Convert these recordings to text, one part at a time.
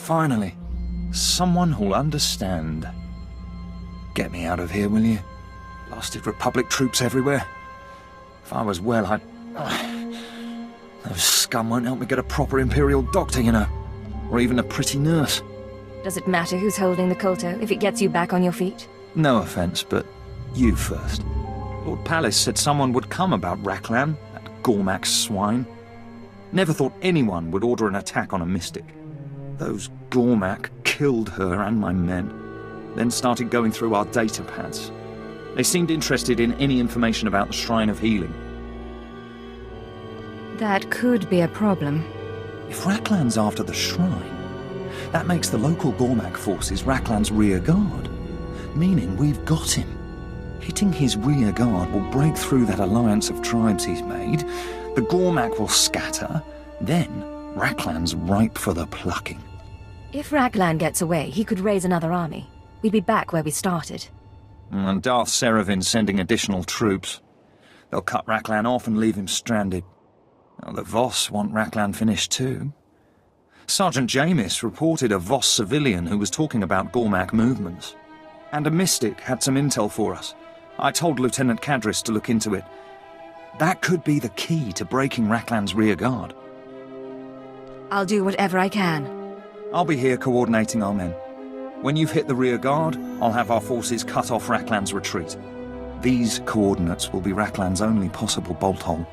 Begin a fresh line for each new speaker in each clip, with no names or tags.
Finally, someone who'll understand. Get me out of here, will you? Blasted Republic troops everywhere. If I was well, I'd... Those scum won't help me get a proper Imperial doctor, you know. Or even a pretty nurse.
Does it matter who's holding the Kolto if it gets you back on your feet?
No offense, but you first. Lord Palace said someone would come about Raklan, that Gormak swine. Never thought anyone would order an attack on a mystic. Those Gormak killed her and my men, then started going through our data pads. They seemed interested in any information about the Shrine of Healing.
That could be a problem.
If Raklan's after the Shrine, that makes the local Gormak forces Raklan's rear guard, meaning we've got him. Hitting his rear guard will break through that alliance of tribes he's made, the Gormak will scatter, then Raklan's ripe for the plucking.
If Raklan gets away, he could raise another army. We'd be back where we started.
And Darth Seravin's sending additional troops. They'll cut Raklan off and leave him stranded. Well, the Voss want Raklan finished too. Sergeant Jamis reported a Voss civilian who was talking about Gormak movements. And a mystic had some intel for us. I told Lieutenant Cadris to look into it. That could be the key to breaking Raklan's rear guard.
I'll do whatever I can.
I'll be here coordinating our men. When you've hit the rear guard, I'll have our forces cut off Raklan's retreat. These coordinates will be Raklan's only possible bolt hole.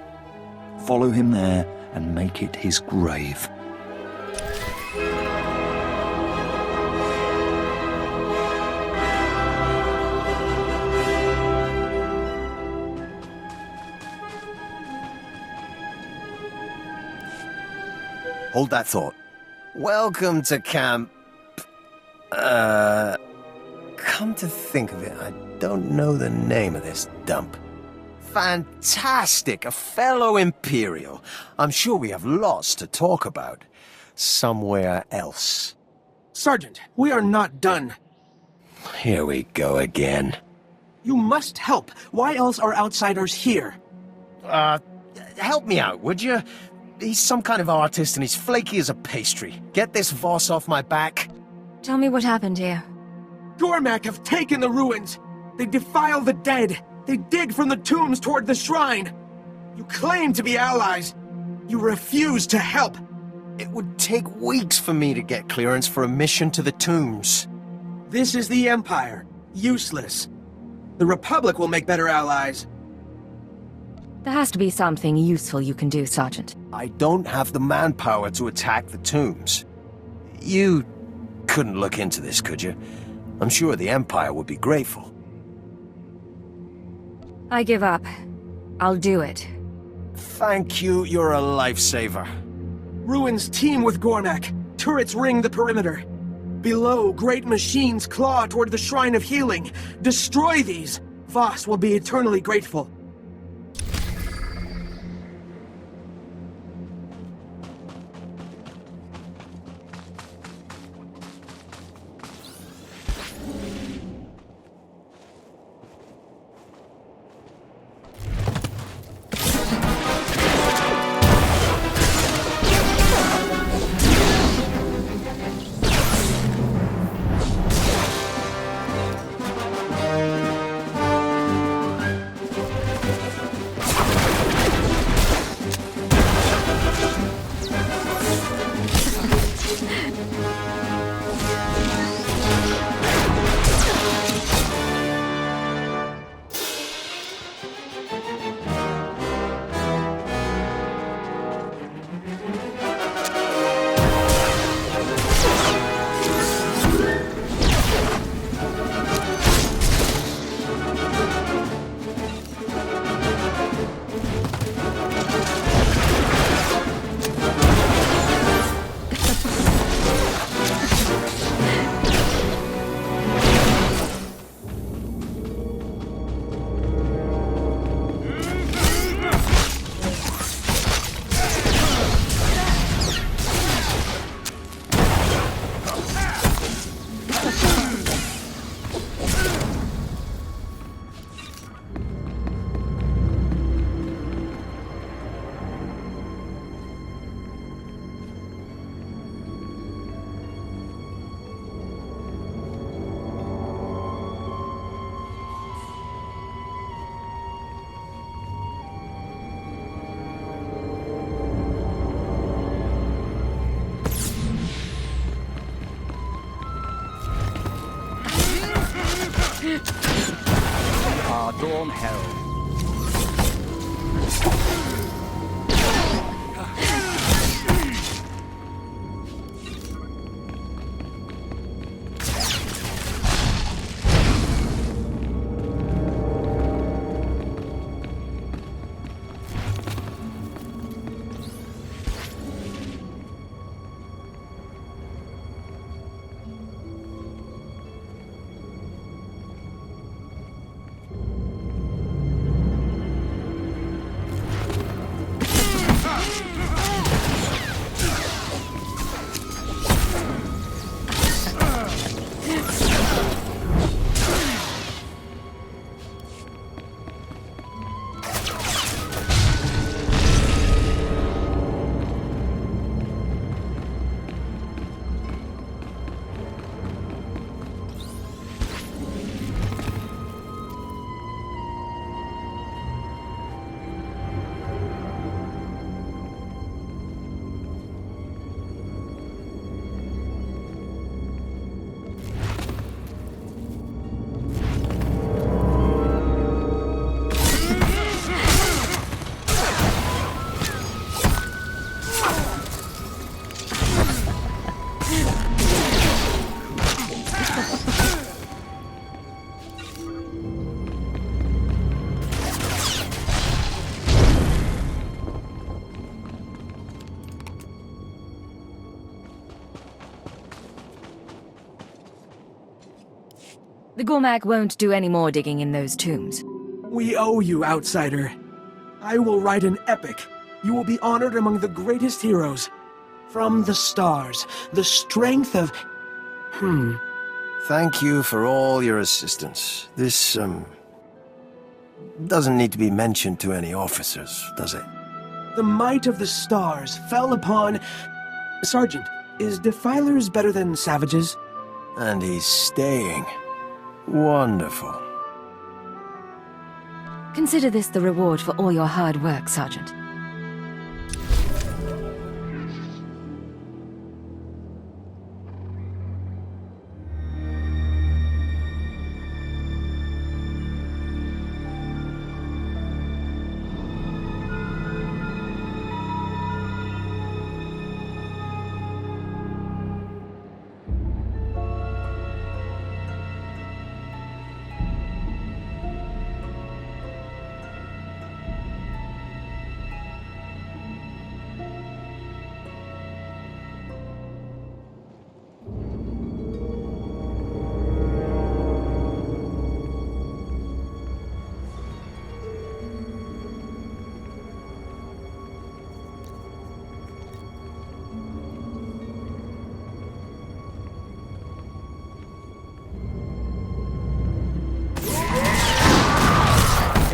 Follow him there and make it his grave.
Hold that thought. Welcome to camp... Come to think of it, I don't know the name of this dump. Fantastic! A fellow Imperial. I'm sure we have lots to talk about. Somewhere else.
Sergeant, we are not done.
Here we go again.
You must help. Why else are outsiders here?
Help me out, would you? He's some kind of artist and he's flaky as a pastry. Get this Voss off my back.
Tell me what happened here.
Gormak have taken the ruins. They defile the dead. They dig from the tombs toward the shrine. You claim to be allies. You refuse to help.
It would take weeks for me to get clearance for a mission to the tombs.
This is the Empire. Useless. The Republic will make better allies.
There has to be something useful you can do, Sergeant.
I don't have the manpower to attack the tombs. You couldn't look into this, could you? I'm sure the Empire would be grateful.
I give up. I'll do it.
Thank you, you're a lifesaver.
Ruins teem with Gormak. Turrets ring the perimeter. Below, great machines claw toward the Shrine of Healing. Destroy these. Voss will be eternally grateful.
Our Dawn Herald.
The Gormak won't do any more digging in those tombs.
We owe you, outsider. I will write an epic. You will be honored among the greatest heroes. From the stars, the strength of...
Thank you for all your assistance. This, doesn't need to be mentioned to any officers, does it?
The might of the stars fell upon... Sergeant, is defilers better than savages?
And he's staying. Wonderful.
Consider this the reward for all your hard work, Sergeant.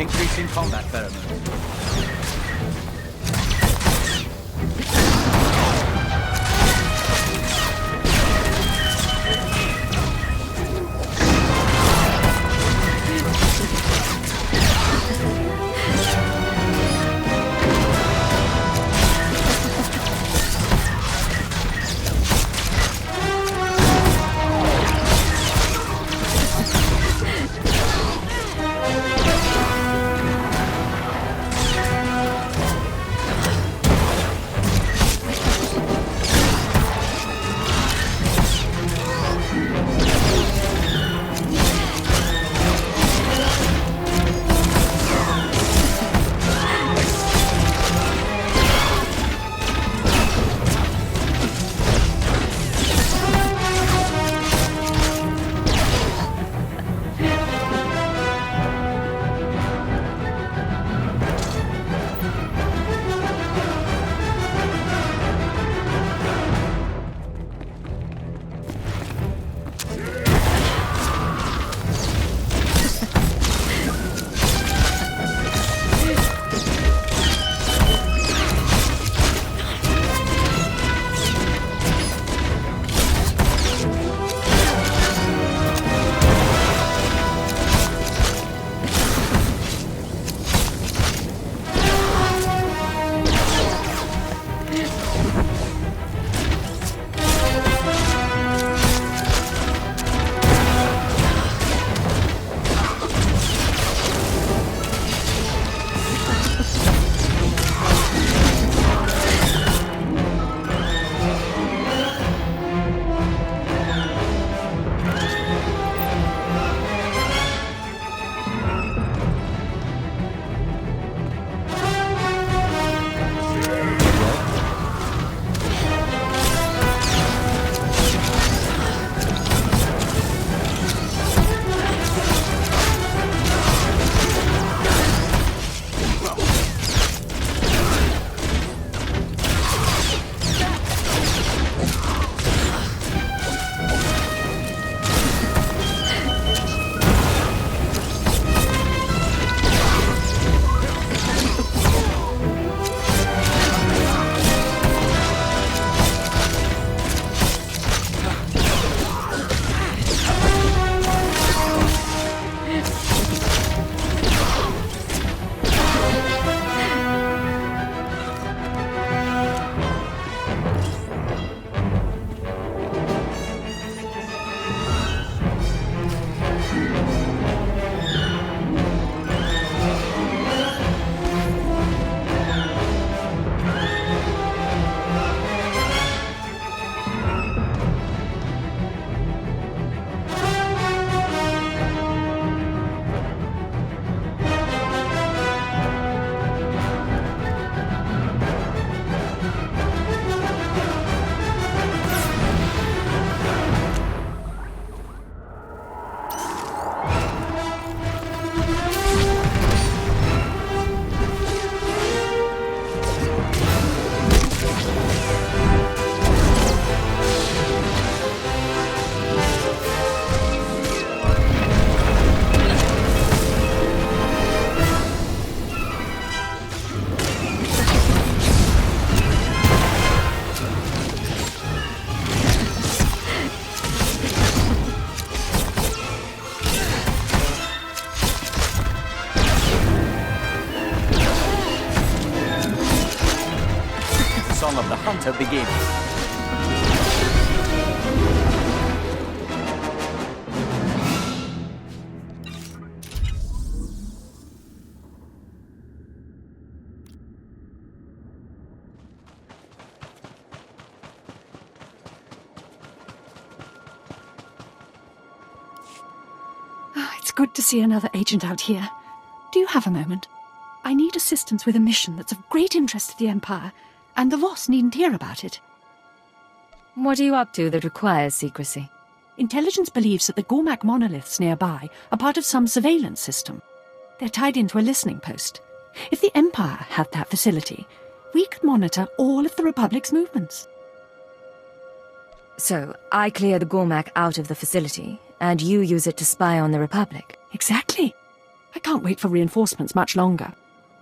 Increasing combat pheromones. hunter begins.
It's good to see another agent out here. Do you have a moment? I need assistance with a mission that's of great interest to the Empire, and the Voss needn't hear about it.
What are you up to that requires secrecy?
Intelligence believes that the Gormak monoliths nearby are part of some surveillance system. They're tied into a listening post. If the Empire had that facility, we could monitor all of the Republic's movements.
So, I clear the Gormak out of the facility, and you use it to spy on the Republic?
Exactly. I can't wait for reinforcements much longer.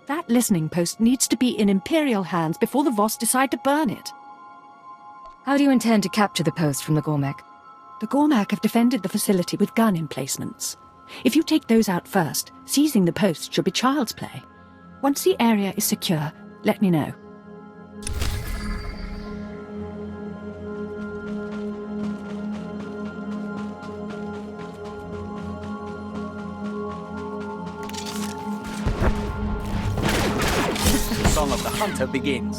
That listening post needs to be in Imperial hands before the Voss decide to burn it.
How do you intend to capture the post from the Gormak?
The Gormak have defended the facility with gun emplacements. If you take those out first, seizing the post should be child's play. Once the area is secure, let me know.
The song of the hunter begins.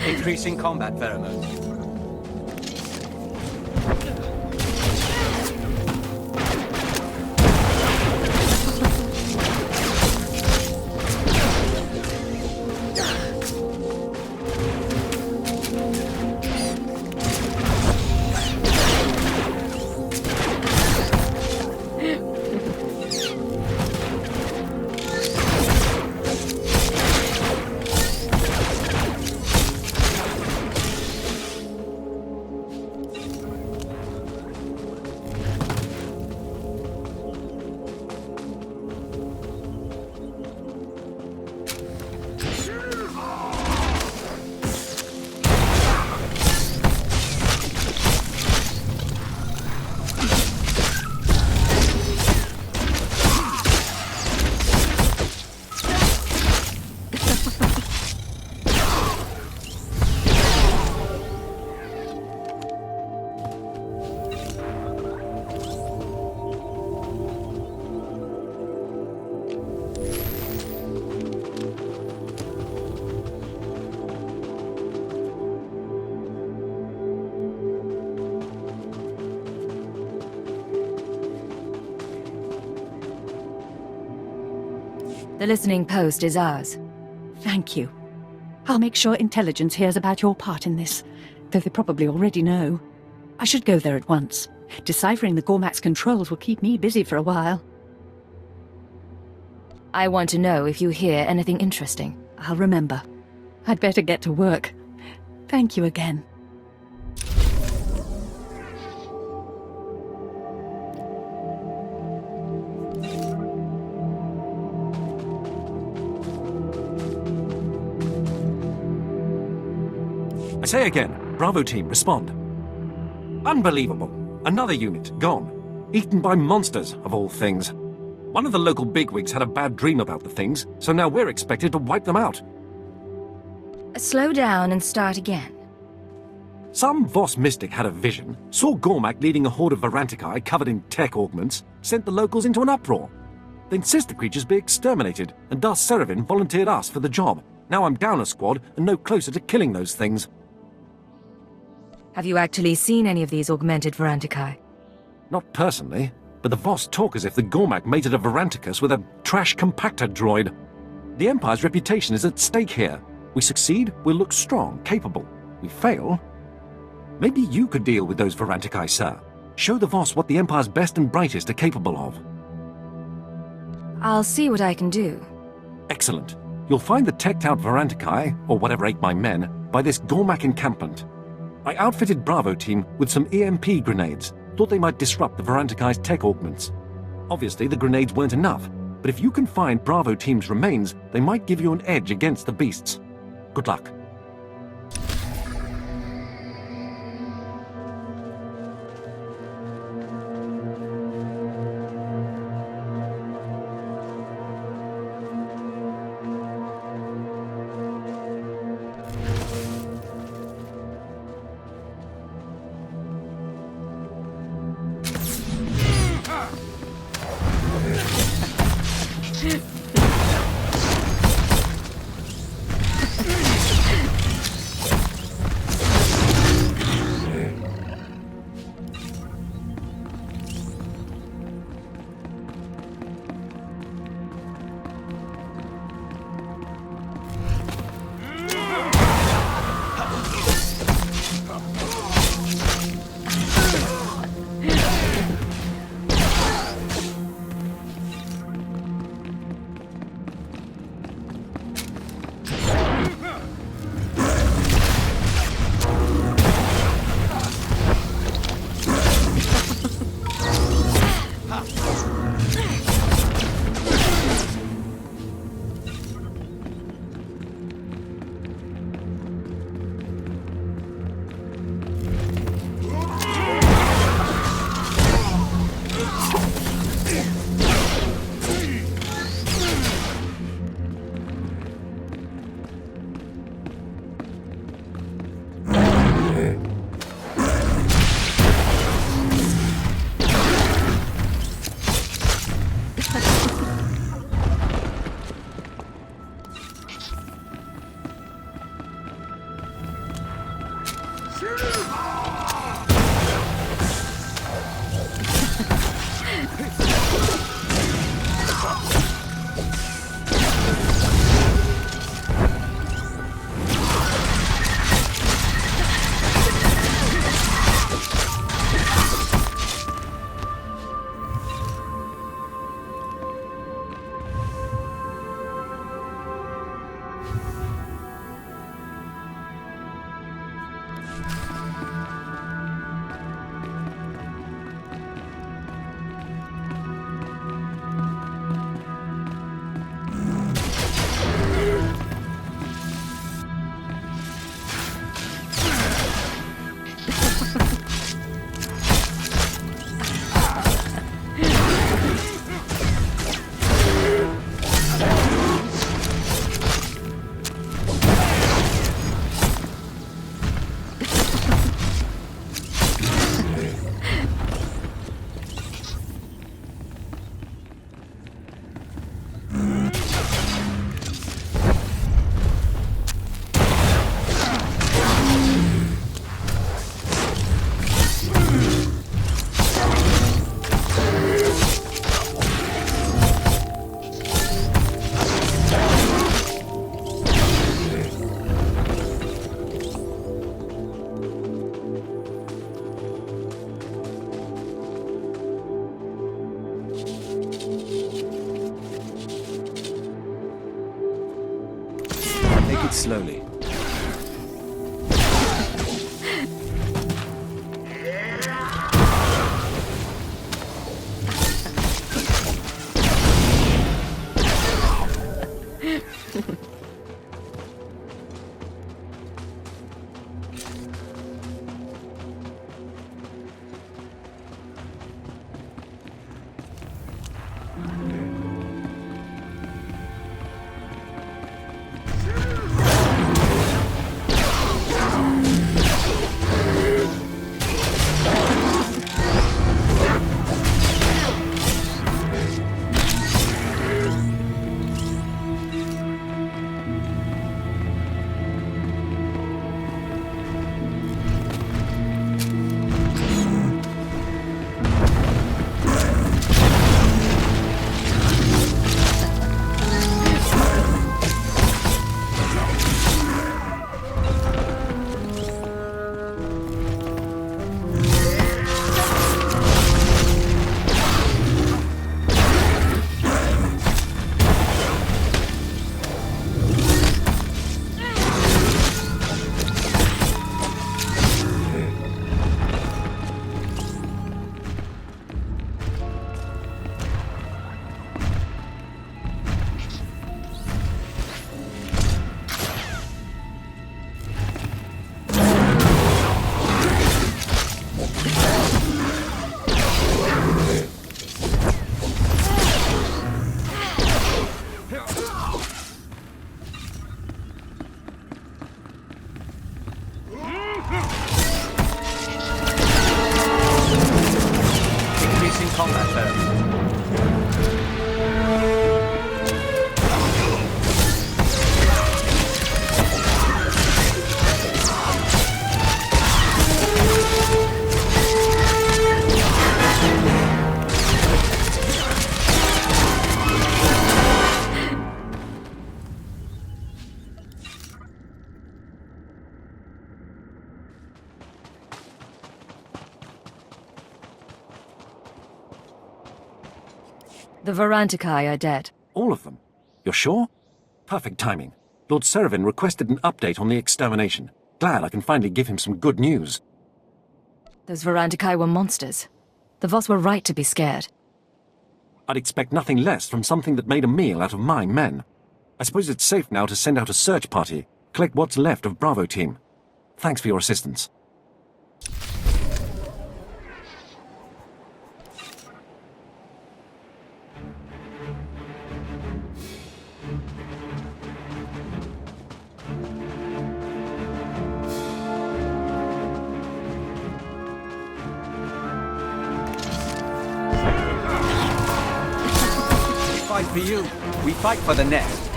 Increasing combat pheromones.
The listening post is ours.
Thank you. I'll make sure intelligence hears about your part in this. though they probably already know. I should go there at once. Deciphering the Gormak's controls will keep me busy for a while.
I want to know if you hear anything interesting.
I'll remember. I'd better get to work. Thank you again.
I say again, Bravo team, respond. Unbelievable. Another unit, gone. Eaten by monsters, of all things. One of the local bigwigs had a bad dream about the things, so now we're expected to wipe them out.
Slow down and start again.
Some Voss mystic had a vision, saw Gormak leading a horde of Varantikai covered in tech augments, sent the locals into an uproar. They insist the creatures be exterminated, and Darth Serevin volunteered us for the job. Now I'm down a squad and no closer to killing those things.
Have you actually seen any of these augmented Varantikai?
Not personally, but the Voss talk as if the Gormak mated a Varanticus with a trash compactor droid. The Empire's reputation is at stake here. We succeed, we'll look strong, capable. We fail. Maybe you could deal with those Varantikai, sir. Show the Voss what the Empire's best and brightest are capable of.
I'll see what I can do.
Excellent. You'll find the teched-out Varantikai, or whatever ate my men, by this Gormak encampment. I outfitted Bravo team with some EMP grenades. Thought they might disrupt the Varantikai's tech augments. Obviously, the grenades weren't enough, but if you can find Bravo team's remains, they might give you an edge against the beasts. Good luck.
it slowly.
The Varantikai are dead.
All of them? You're sure? Perfect timing. Lord Seravin requested an update on the extermination. Glad I can finally give him some good news.
Those Varantikai were monsters. The Voss were right to be scared.
I'd expect nothing less from something that made a meal out of my men. I suppose it's safe now to send out a search party, collect what's left of Bravo team. Thanks for your assistance.
We fight for you. We fight for the nest.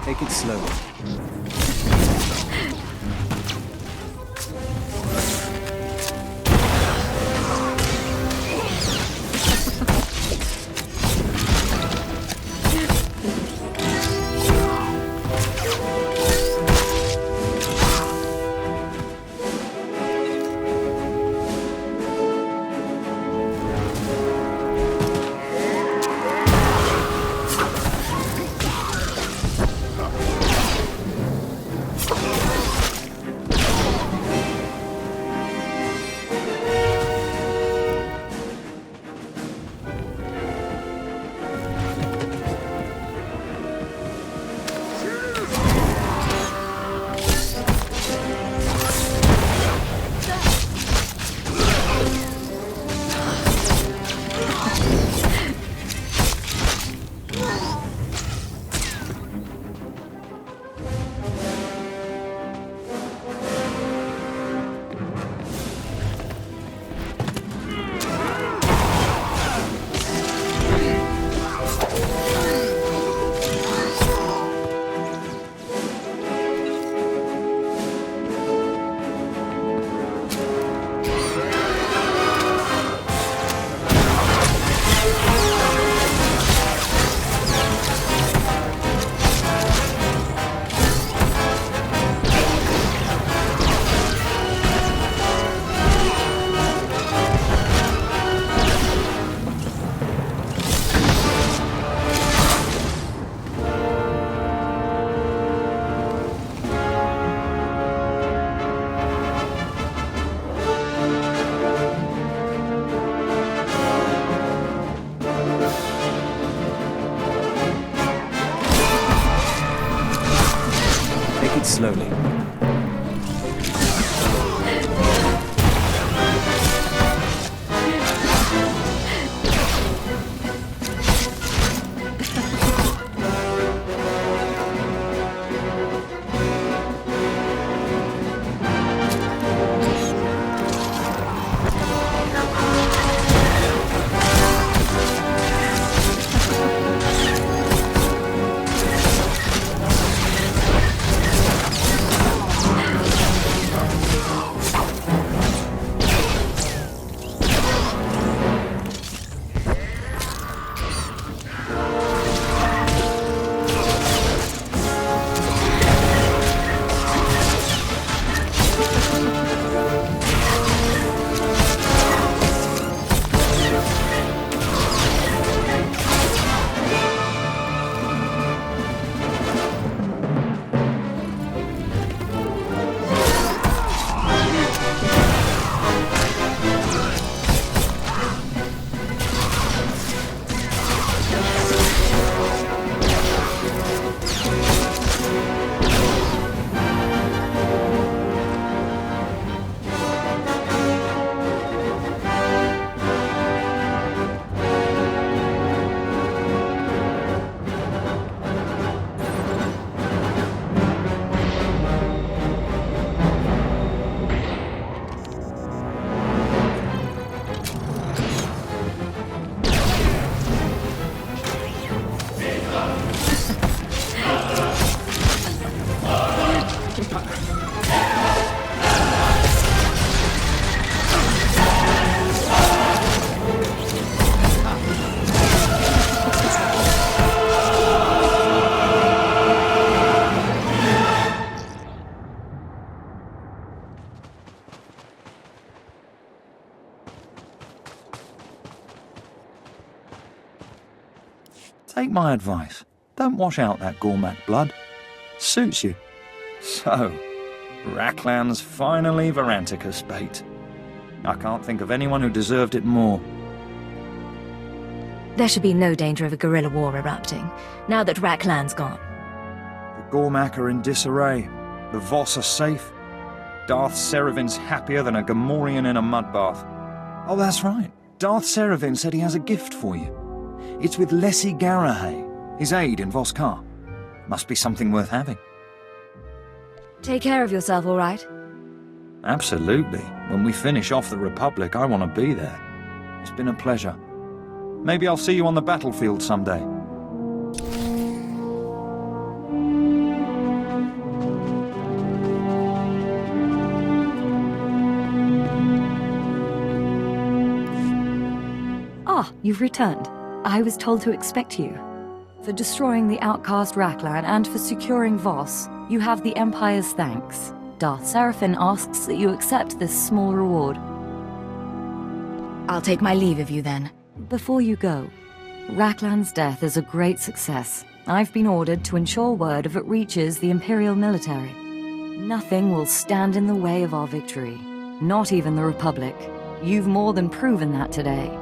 Take it slowly. slowly.
Take my advice. Don't wash out that Gormak blood. Suits you. So, Raklan's finally Varanticus bait. I can't think of anyone who deserved it more.
There should be no danger of a guerrilla war erupting, now that Raklan's gone.
The Gormak are in disarray. The Voss are safe. Darth Seravin's happier than a Gamorrean in a mud bath. Oh, that's right. Darth Seravin said he has a gift for you. It's with Lessie Garahay, his aide in Voss Car. Must be something worth having.
Take care of yourself, all right?
Absolutely. When we finish off the Republic, I want to be there. It's been a pleasure. Maybe I'll see you on the battlefield someday.
Ah, you've returned. I was told to expect you. For destroying the outcast Raklan and for securing Voss, you have the Empire's thanks. Darth Seraphin asks that you accept this small reward.
I'll take my leave of you then.
Before you go, Raklan's death is a great success. I've been ordered to ensure word if it reaches the Imperial military. Nothing will stand in the way of our victory. Not even the Republic. You've more than proven that today.